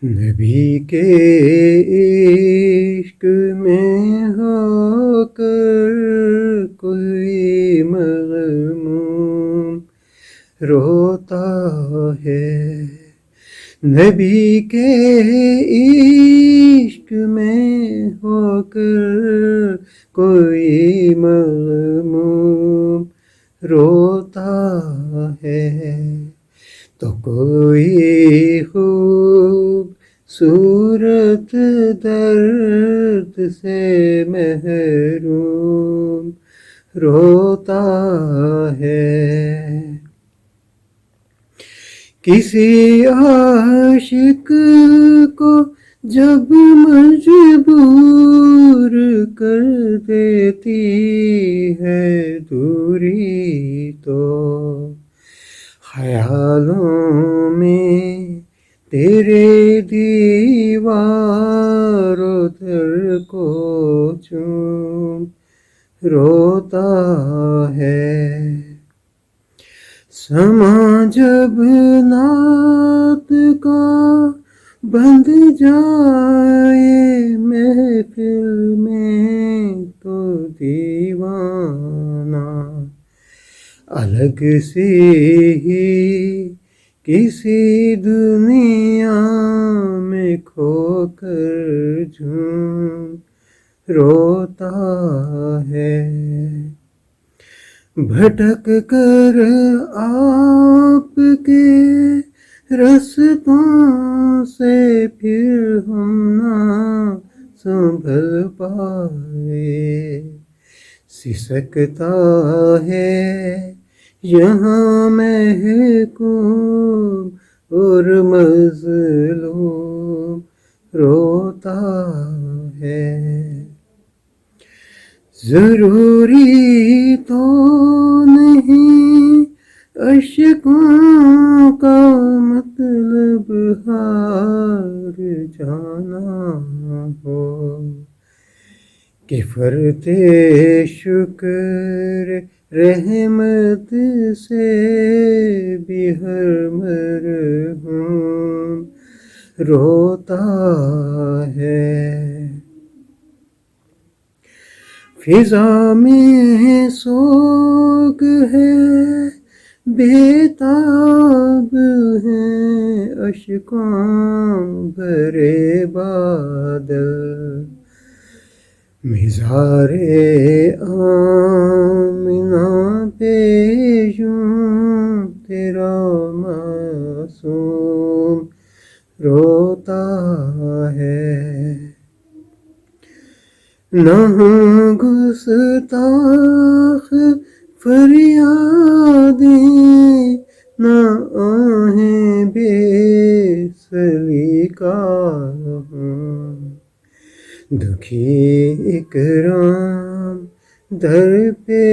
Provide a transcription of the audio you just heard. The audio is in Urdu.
نبی کے عشق میں ہو کر کوئی مغموم روتا ہے، نبی کے عشق میں ہو کر کوئی مغموم روتا ہے، تو کوئی خوب صورت درد سے محروم روتا ہے، کسی عاشق کو جب مجبور کر دیتی ہے دوری، تو خیالوں میں تیرے دیوار و در کو چوم روتا ہے، سما جب نعت کا بند جائے محفل میں تو دیوانہ الگ سے ہی کسی دنیا میں کھو کر جھوم روتا ہے، بھٹک کر آپ کے رستوں سے پھر ہم نہ سنبھل پائے، سسکتا ہے یہاں محکوم اور مظلوم روتا ہے، ضروری تو نہیں اشکوں کا مطلب ہار جانا ہو، کہ فرتے شکر رحمت سے بھی ہر مرحوم روتا ہے، فضا میں سوگ ہے بےتاب ہیں اشکوں بھرے بادل، مزار آمنہ پہ یوں تیرا معصوم روتا ہے، نہ ہوں گستاخ فریادیں نہ آہیں بے سلیقہ ہوں، دکھی اکرام در پہ